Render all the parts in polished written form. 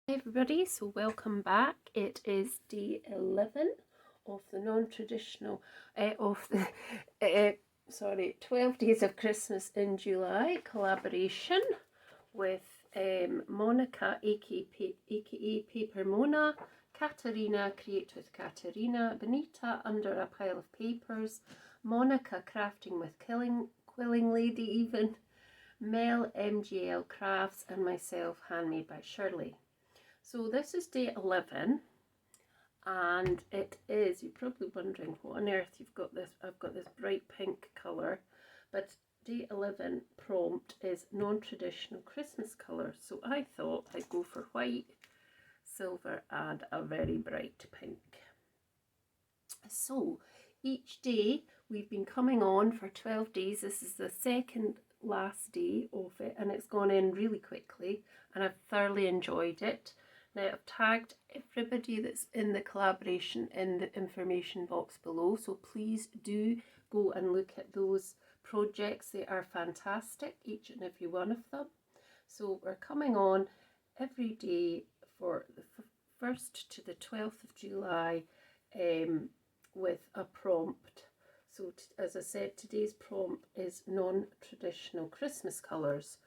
Hey everybody, so welcome back. It is day 11 of the non-traditional, of the, 12 Days of Christmas in July collaboration with Monica, aka Paper Mona, Katerina, Create with Katerina, Benita, Under a Pile of Papers, Monica, Crafting with Quilling Lady even, Mel, MGL Crafts, and myself, Handmade by Shirley. So this is day 11 and it is, you're probably wondering what on earth you've got this, I've got this bright pink colour, but day 11 prompt is non-traditional Christmas colours, so I thought I'd go for white, silver and a very bright pink. So each day we've been coming on for 12 days, this is the second last day of it and it's gone in really quickly and I've thoroughly enjoyed it. Now I've tagged everybody that's in the collaboration in the information box below, so please do go and look at those projects. They are fantastic, each and every one of them. So we're coming on every day for the 1st to the 12th of July with a prompt. So as I said, today's prompt is non-traditional Christmas colours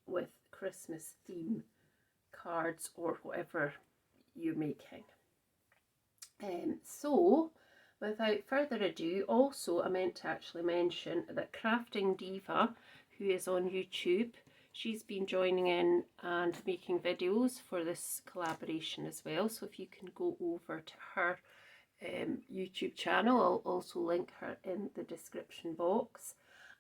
with Christmas theme cards or whatever you're making. So without further ado, also I meant to actually mention that Crafting Diva, who is on YouTube, she's been joining in and making videos for this collaboration as well, so if you can go over to her YouTube channel, I'll also link her in the description box.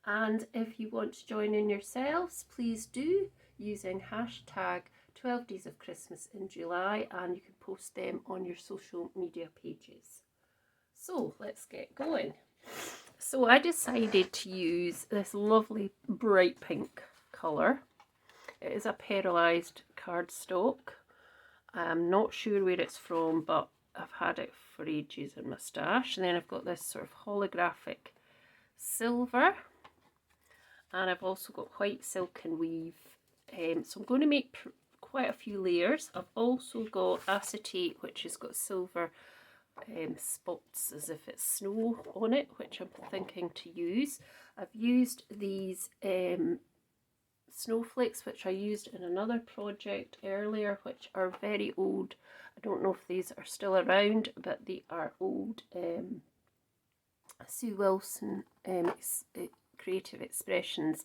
And if you want to join in yourselves, please do, using hashtag 12 Days of Christmas in July, and you can post them on your social media pages. So let's get going. So I decided to use this lovely bright pink colour. It is a pearlised cardstock. I'm not sure where it's from, but I've had it for ages in my stash. And then I've got this sort of holographic silver, and I've also got white silk and weave. So I'm going to make quite a few layers. I've also got acetate, which has got silver spots as if it's snow on it, which I'm thinking to use. I've used these snowflakes, which I used in another project earlier, which are very old. I don't know if these are still around, but they are old Sue Wilson Creative Expressions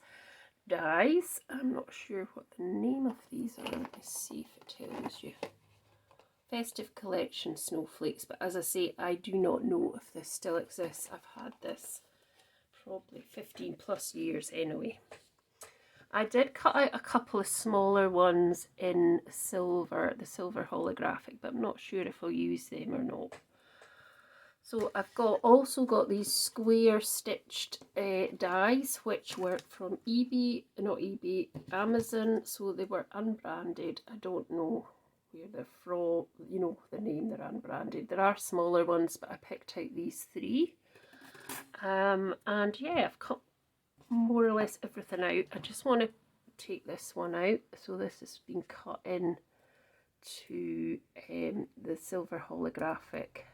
dies. I'm not sure what the name of these are. Let me see if it tells you. Festive Collection Snowflakes, but as I say, I do not know if this still exists. I've had this probably 15 plus years anyway. I did cut out a couple of smaller ones in silver, the silver holographic, but I'm not sure if I'll use them or not. So I've also got these square stitched dies, which were from Amazon, so they were unbranded. I don't know where they're from, you know, the name, they're unbranded. There are smaller ones, but I picked out these three. And yeah, I've cut more or less everything out. I just want to take this one out. So this has been cut in to the silver holographic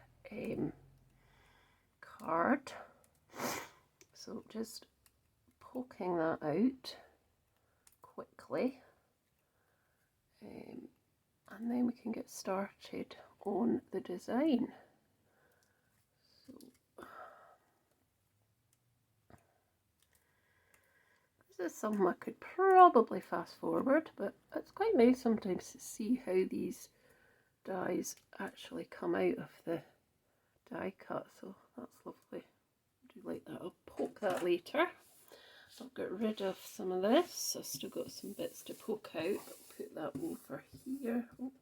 card. So just poking that out quickly, and then we can get started on the design. So this is something I could probably fast forward, but it's quite nice sometimes to see how these dies actually come out of the die cut, so that's lovely. I do like that. I'll poke that later. I'll get rid of some of this. I've still got some bits to poke out. I'll put that over here. Oh.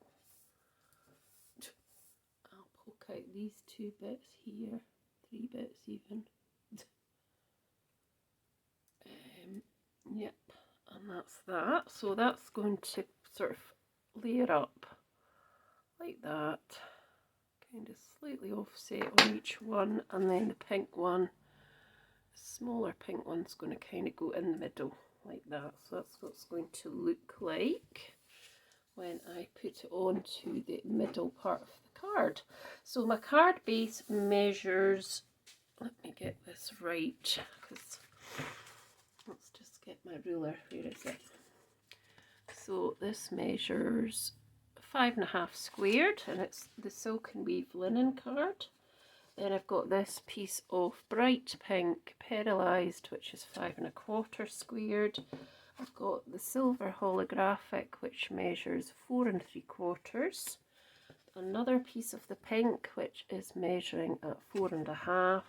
I'll poke out these two bits here, 3 bits even. Yep, and that's that. So that's going to sort of layer up like that, kind of slightly offset on each one, and then the pink one, the smaller pink one's going to kind of go in the middle like that. So that's what it's going to look like. when I put it onto the middle part of the card. So my card base measures, let me get this right, because let's just get my ruler. Where is it? So this measures 5.5 squared, and it's the silk and weave linen card. Then I've got this piece of bright pink perlized, which is 5.25 squared. I've got the silver holographic, which measures 4.75. Another piece of the pink, which is measuring at 4.5.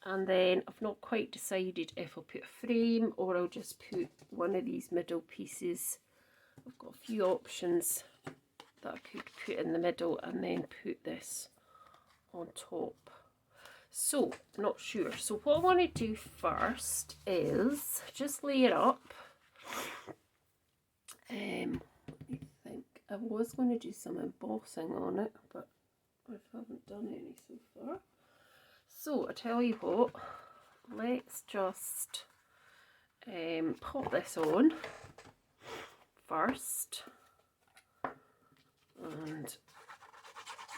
And then I've not quite decided if I'll put a frame or I'll just put one of these middle pieces. I've got a few options that I could put in the middle and then put this on top. So, not sure. So what I want to do first is just lay it up. Let me think. I was going to do some embossing on it, but I haven't done any so far. So I tell you what, let's just pop this on first, and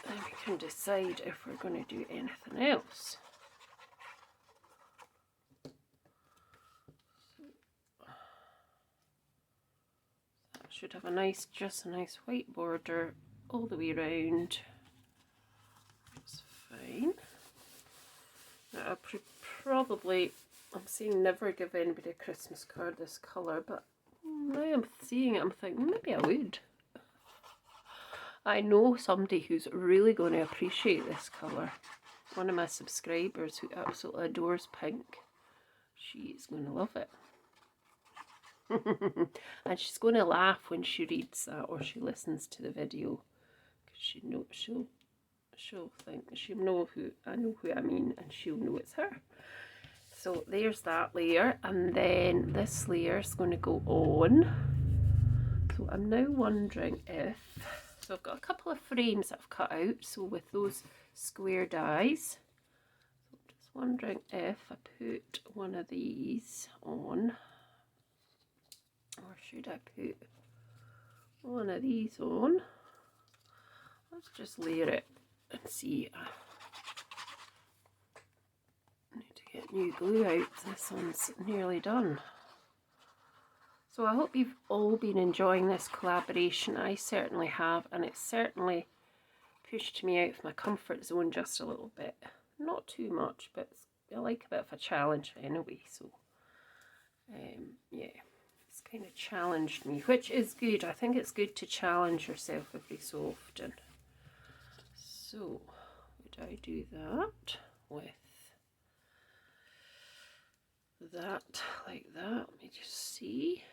then we can decide if we're going to do anything else. That should have just a nice white border all the way around. That's fine. Now I'm saying never give anybody a Christmas card this colour, but now I'm seeing it, I'm thinking maybe I would. I know somebody who's really going to appreciate this colour. One of my subscribers who absolutely adores pink. She is going to love it. And she's going to laugh when she reads that or she listens to the video. Because she'll think, she'll know who I mean, and she'll know it's her. So there's that layer, and then this layer is going to go on. So I'm now wondering if, so I've got a couple of frames that I've cut out, so with those square dies. So I'm just wondering if I put one of these on, or should I put one of these on? Let's just layer it and see. I need to get new glue out. This one's nearly done. So I hope you've all been enjoying this collaboration. I certainly have, and it's certainly pushed me out of my comfort zone just a little bit. Not too much, but I like a bit of a challenge anyway. So yeah, it's kind of challenged me, which is good. I think it's good to challenge yourself every so often. So would I do that with that like that? Let me just see.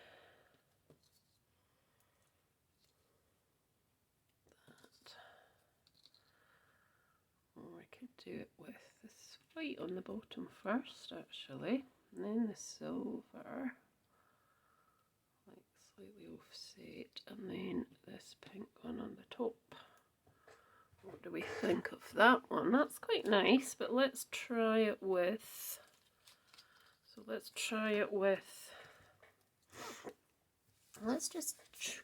Or I could do it with this white on the bottom first, actually, and then the silver, like slightly offset, and then this pink one on the top. What do we think of that one? That's quite nice, but let's try it with, let's just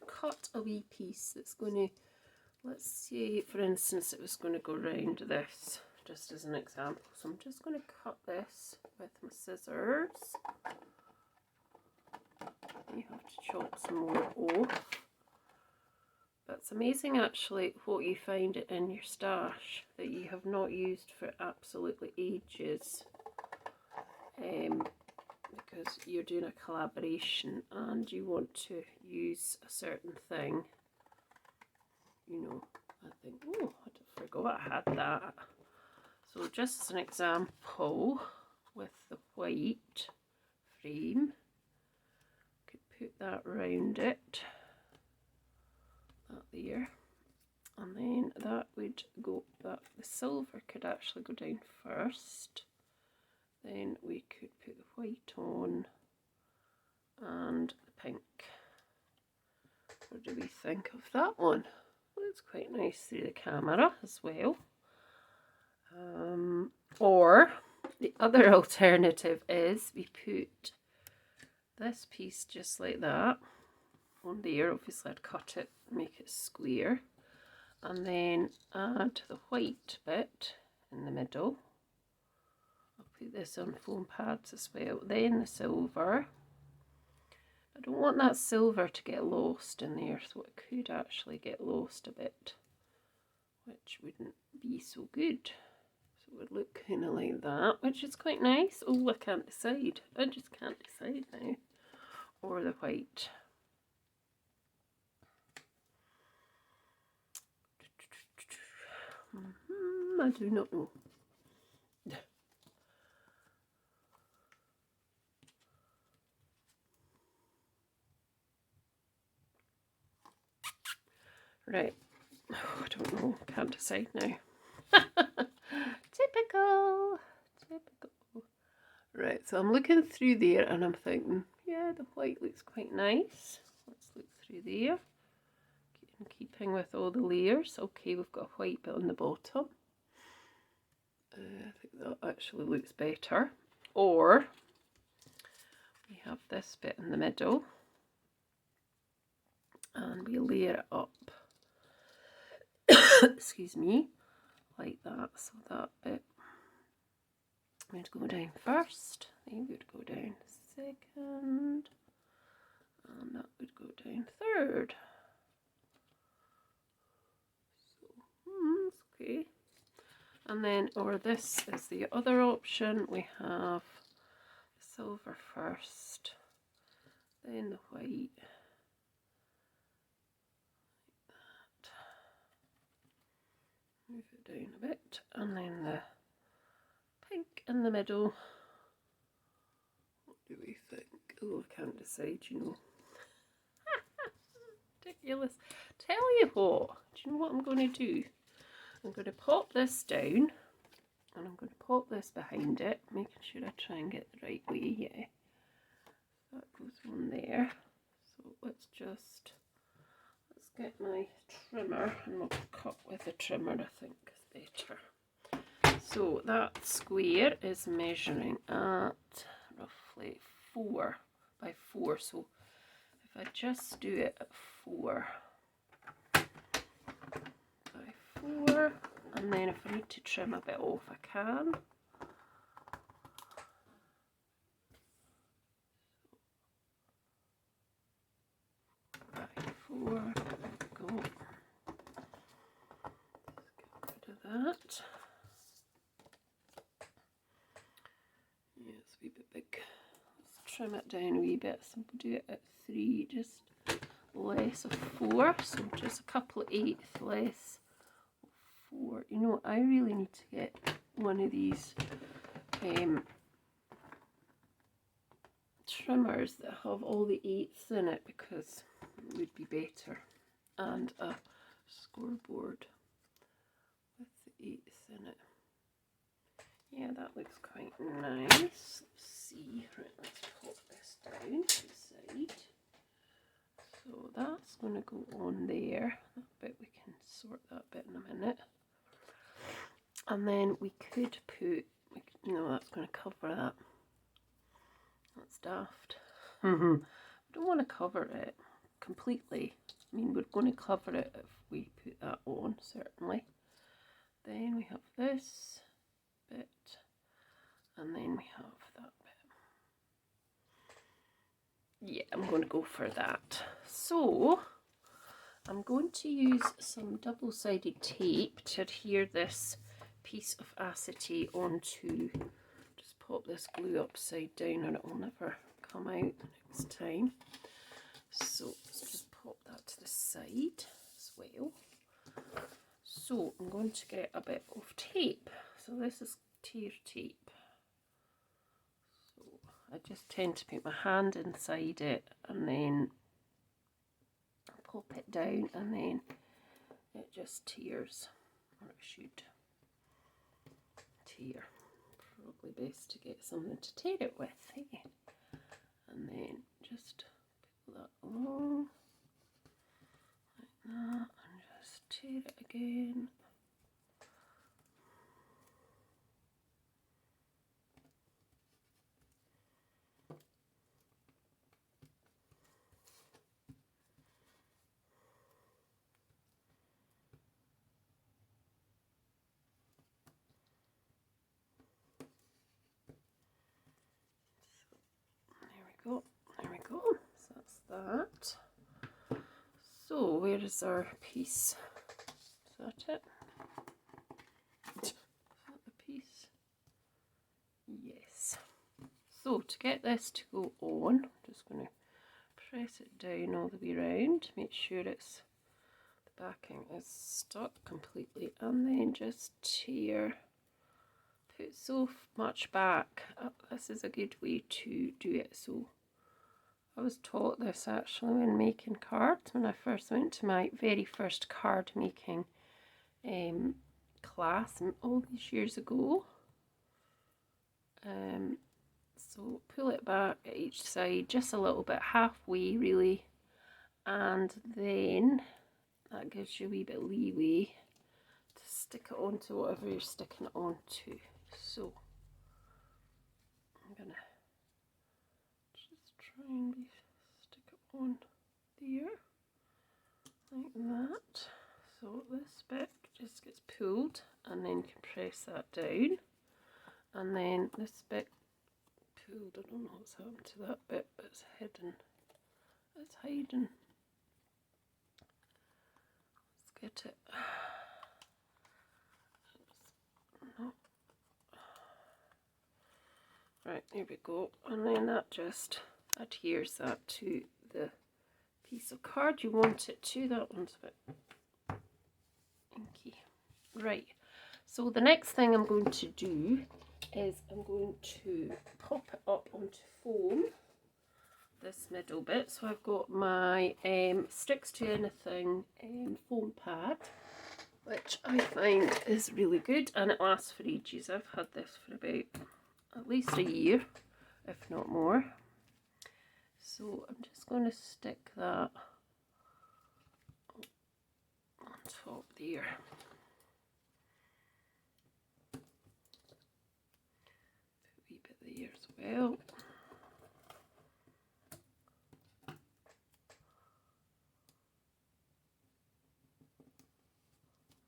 cut a wee piece that's going to, let's say for instance it was going to go round this, just as an example. So I'm just going to cut this with my scissors. You have to chop some more off. But it's amazing actually what you find in your stash that you have not used for absolutely ages. Because you're doing a collaboration and you want to use a certain thing. You know, I think, oh, I forgot I had that. So just as an example, with the white frame, I could put that round it, that there, and then that would go, that the silver could actually go down first. Then we could put the white on and the pink. What do we think of that one? Well, it's quite nice through the camera as well. Or the other alternative is we put this piece just like that, on there. Obviously I'd cut it, make it square, and then add the white bit in the middle. I'll put this on foam pads as well. Then the silver. I don't want that silver to get lost in there, so it could actually get lost a bit, which wouldn't be so good. So it would look kind of like that, which is quite nice. Oh, I can't decide. I just can't decide now. Or the white. I do not know. Right. Oh, I don't know. Can't decide now. Typical. Typical. Right, so I'm looking through there and I'm thinking, yeah, the white looks quite nice. Let's look through there. In keeping with all the layers. Okay, we've got a white bit on the bottom. I think that actually looks better. Or we have this bit in the middle and we layer it up. Excuse me, like that. So that bit would go down first, then would go down second, and that would go down third. So it's okay. And then, or this is the other option, we have silver first, then the white, like that. Move it down a bit, and then the pink in the middle. What do we think? Oh, I can't decide, you know. Ridiculous. Tell you what, do you know what I'm going to do? I'm going to pop this down, and I'm going to pop this behind it, making sure I try and get the right way, yeah. That goes on there. So let's get my trimmer, and we'll cut with a trimmer, I think is better. So that square is measuring at roughly 4 by 4. So if I just do it at 4 by 4, and then if I need to trim a bit off, I can. By 4, go. Let's get rid of that. Yeah, it's a wee bit big. Let's trim it down a wee bit. So we'll do it at 3, just less of 4. So just a couple of eighths less of 4. You know, I really need to get one of these trimmers that have all the eighths in it, because it would be better. And a scoreboard with the eighths in it. Yeah, that looks quite nice. Let's see. Right, let's pop this down to the side. So that's going to go on there. That bit, we can sort that bit in a minute. And then we could put, you know, that's going to cover that. That's daft. I don't want to cover it completely. I mean, we're going to cover it if we put that on, certainly. Then we have this bit, and then we have that bit. Yeah, I'm going to go for that. So I'm going to use some double-sided tape to adhere this piece of acetate onto. Just pop this glue upside down and it will never come out next time. So let's just pop that to the side as well. So I'm going to get a bit of tape. So this is tear tape. So I just tend to put my hand inside it and then pop it down, and then it just tears, or it should tear. Probably best to get something to tear it with, eh? And then just put that along like that, and just tear it again. go. There we go. So that's that. So where is our piece? Is that it? Is that the piece? Yes. So to get this to go on, I'm just going to press it down all the way around, make sure it's the backing is stuck completely, and then just tear. Put so much back. This is a good way to do it. So I was taught this actually when making cards, when I first went to my very first card making class all these years ago. So pull it back at each side just a little bit, halfway really, and then that gives you a wee bit of leeway to stick it onto whatever you're sticking it onto. So I'm gonna just try and stick it on there like that. So this bit just gets pulled, and then you can press that down, and then this bit pulled. I don't know what's happened to that bit, but it's hidden. It's hiding. Let's get it. No. Right, there we go. And then that just adheres that to the piece of card you want it to. That one's a bit inky. Right, so the next thing I'm going to do is I'm going to pop it up onto foam, this middle bit. So I've got my sticks to anything foam pad, which I find is really good, and it lasts for ages. I've had this for about at least a year, if not more. So I'm just going to stick that on top there. Put a wee bit there as well.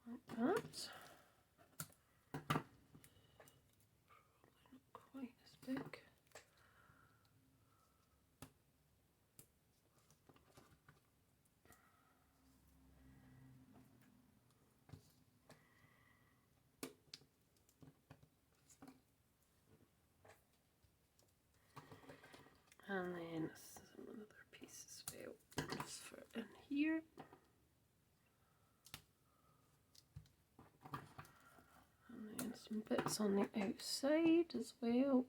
Like that. Probably not quite as big. And then some other pieces as well, just for in here. And then some bits on the outside as well.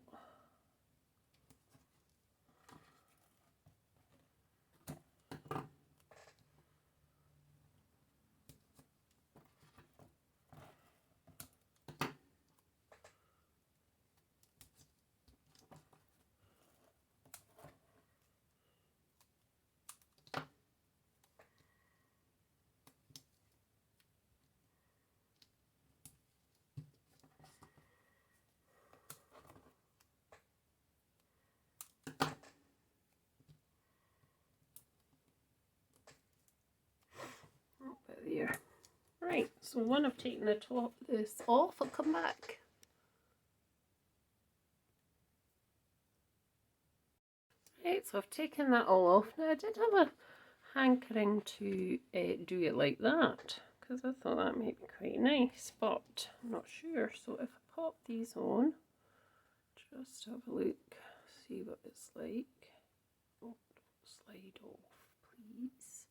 There. Right, so when I've taken the top of this off, I'll come back. Right, so I've taken that all off. Now I did have a hankering to do it like that, because I thought that might be quite nice, but I'm not sure. So if I pop these on, just have a look, see what it's like. Oh, don't slide off, please.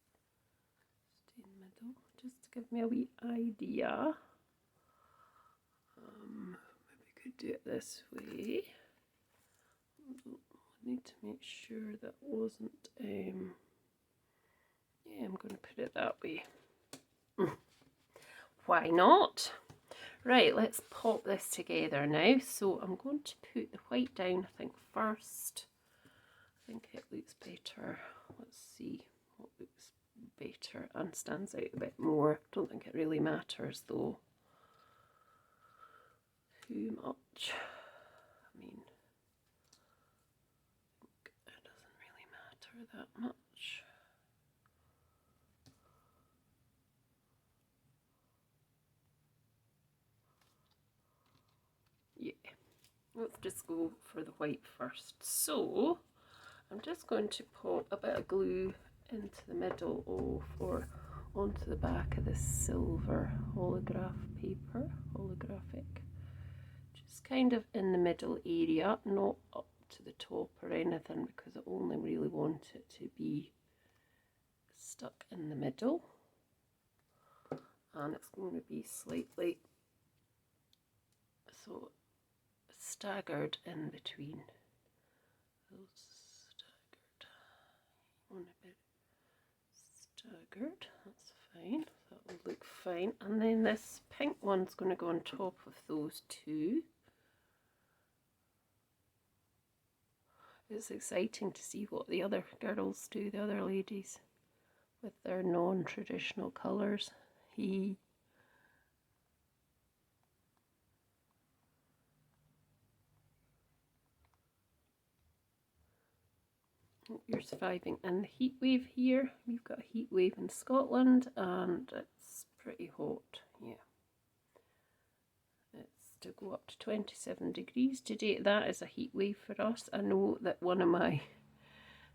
Stay in the middle, just to give me a wee idea. Maybe we could do it this way. I need to make sure that wasn't, yeah, I'm going to put it that way. Why not? Right, let's pop this together now. So I'm going to put the white down, I think, first. I think it looks better. Let's see what looks better and stands out a bit more. Don't think it really matters though too much. I mean, I think it doesn't really matter that much. Yeah, let's just go for the white first. So I'm just going to pop a bit of glue into the middle of, or onto the back of this silver holographic, just kind of in the middle area, not up to the top or anything, because I only really want it to be stuck in the middle, and it's going to be slightly so staggered in between. Staggered, one a bit staggered, that's fine, that will look fine. And then this pink one's going to go on top of those two. It's exciting to see what the other girls do, the other ladies, with their non-traditional colours. You're surviving in the heat wave here. We've got a heat wave in Scotland and it's pretty hot. Yeah, it's to go up to 27 degrees today. That is a heat wave for us. I know that one of my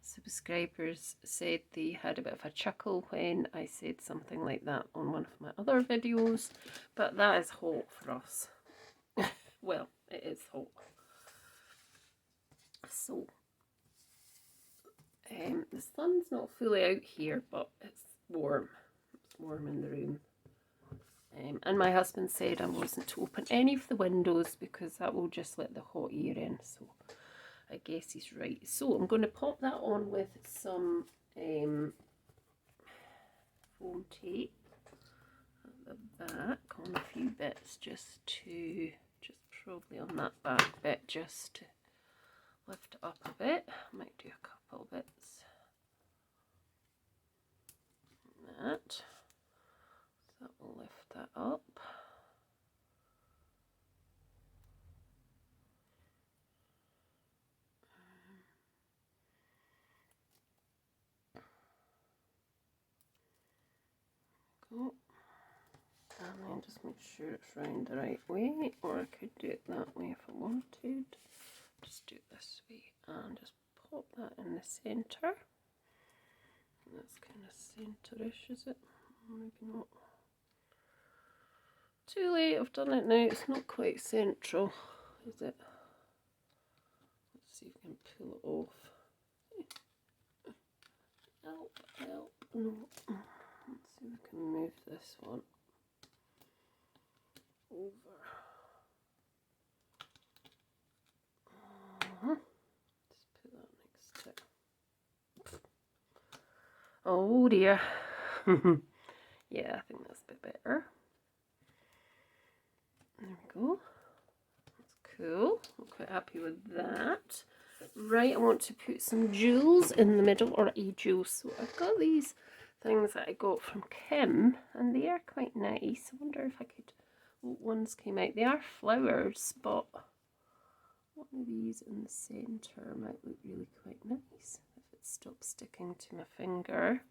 subscribers said they had a bit of a chuckle when I said something like that on one of my other videos, but that is hot for us. Well, it is hot. So the sun's not fully out here, but it's warm. It's warm in the room. And my husband said I wasn't to open any of the windows because that will just let the hot air in. So I guess he's right. So I'm going to pop that on with some foam tape at the back on a few bits, just probably on that back bit, just to lift it up a bit. I might do a couple bits. That. So that will lift that up. Go. And then just make sure it's round the right way, or I could do it that way if I wanted. Just do it this way and just pop that in the centre. That's kind of centre-ish, is it? Maybe not. Too late, I've done it now. It's not quite central, is it? Let's see if we can pull it off. Help, help. No. Let's see if we can move this one over. Just put that next to it. Oh dear. Yeah, I think that's a bit better. There we go. That's cool. I'm quite happy with that. Right, I want to put some jewels in the middle, or a jewel. So I've got these things that I got from Kim, and they are quite nice. I wonder if I could, what ones came out. They are flowers, but one of these in the centre might look really quite nice if it stops sticking to my finger.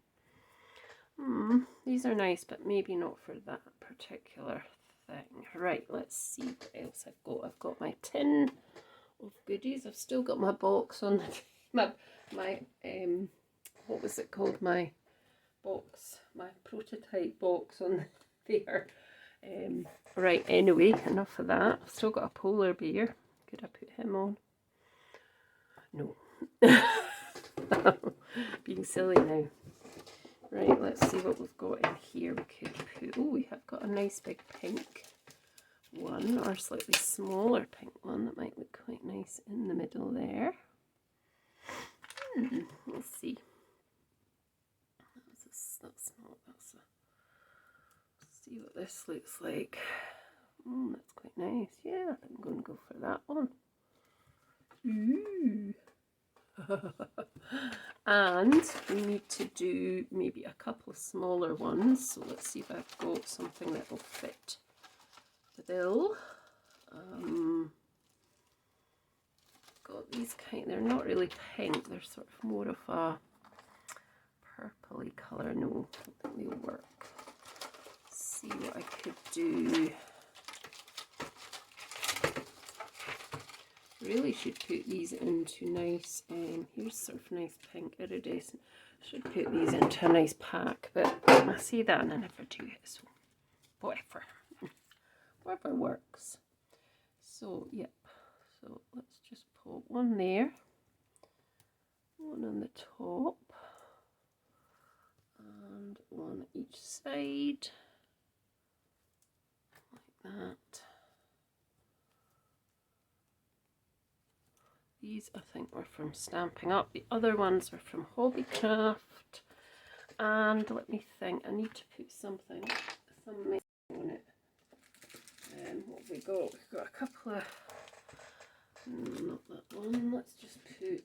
These are nice, but maybe not for that particular thing. Right, let's see what else I've got. I've got my tin of goodies. I've still got my box on my what was it called? My box, my prototype box on there. Right, anyway, enough of that. I've still got a polar bear. Could I put him on? No. Being silly now. Right, let's see what we've got in here. We could put, oh, we have got a nice big pink one, or a slightly smaller pink one that might look quite nice in the middle there. Let's see. That's not, let's see what this looks like. That's quite nice. Yeah, I think I'm going to go for that one. Ooh. And we need to do maybe a couple of smaller ones, so let's see if I've got something that will fit the bill. Got these they're not really pink, they're sort of more of a purpley colour. No, I don't think they'll work. Let's see what I could do. really should put these into nice, here's sort of nice pink iridescent. Should put these into a nice pack, but I see that and I never do it, so whatever. Whatever works. So, yep. So let's just put one there, one on the top, and one each side, like that. These I think were from Stamping Up. The other ones were from Hobbycraft. And let me think, I need to put some metal on it. What have we got? We've got a couple of, not that one. Let's just put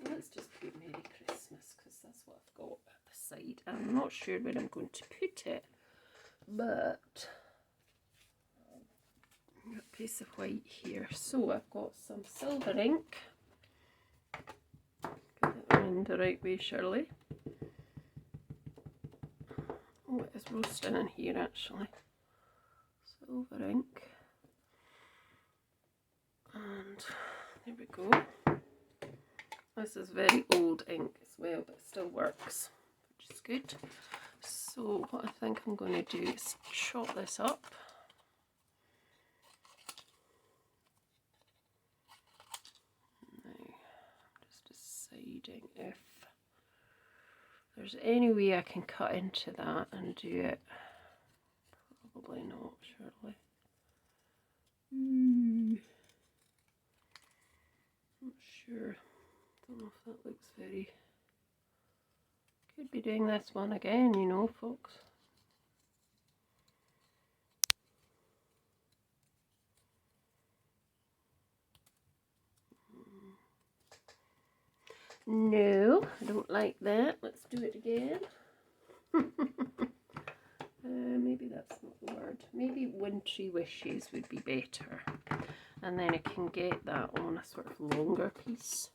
Merry Christmas, because that's what I've got at the side. I'm not sure where I'm going to put it, but I've got a piece of white here. So I've got some silver ink. Get it in the right way, Shirley. Oh, it is roasting in here actually. Silver ink. And there we go. This is very old ink as well, but it still works, which is good. So what I think I'm going to do is chop this up. Now, I'm just deciding if there's any way I can cut into that and do it. Probably not, surely. Not sure. Don't know if that looks very... Could be doing this one again, you know, folks. No, I don't like that. Let's do it again. Maybe that's not the word. Maybe Wintry Wishes would be better. And then I can get that on a sort of longer piece.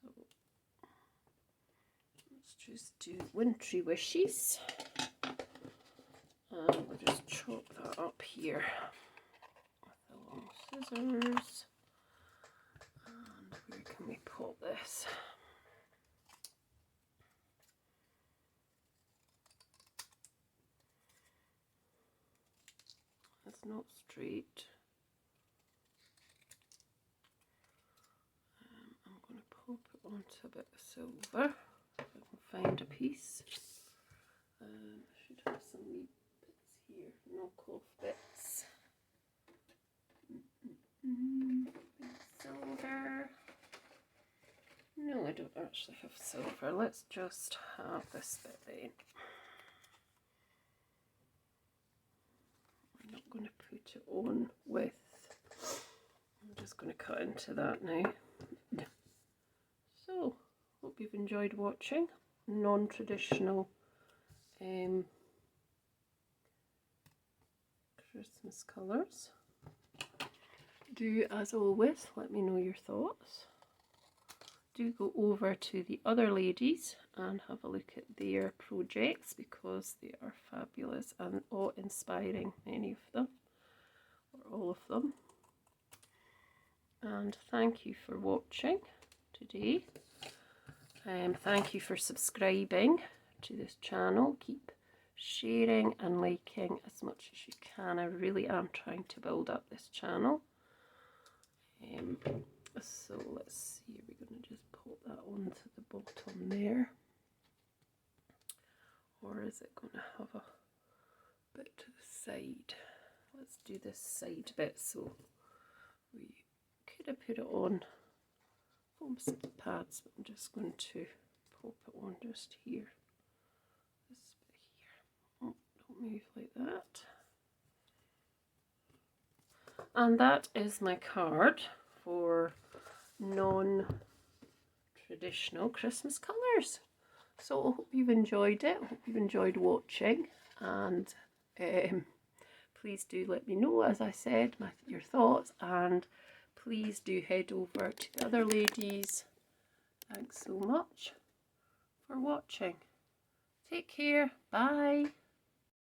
So let's just do Wintry Wishes. And we'll just chop that up here with the long scissors. And where can we pop this? It's not straight. I'm going to pop it onto a bit of silver, if I can find a piece. I should have some wee bits here, knockoff bits. Silver. No, I don't actually have silver. Let's just have this bit then. I'm not going to put it on with, I'm just going to cut into that now. So, hope you've enjoyed watching non-traditional Christmas colours. Do, as always, let me know your thoughts. Do go over to the other ladies and have a look at their projects, because they are fabulous and awe-inspiring, many of them, or all of them. And thank you for watching today. Thank you for subscribing to this channel. Keep sharing and liking as much as you can. I really am trying to build up this channel. So let's see, are we going to just pop that onto the bottom there, or is it going to have a bit to the side? Let's do this side bit. So we could have put it on foam pads, but I'm just going to pop it on just here, this bit here. Oh, don't move like that. And that is my card for non-traditional Christmas colours. So I hope you've enjoyed it. I hope you've enjoyed watching, and please do let me know, as I said, your thoughts, and please do head over to the other ladies. Thanks so much for watching. Take care. Bye.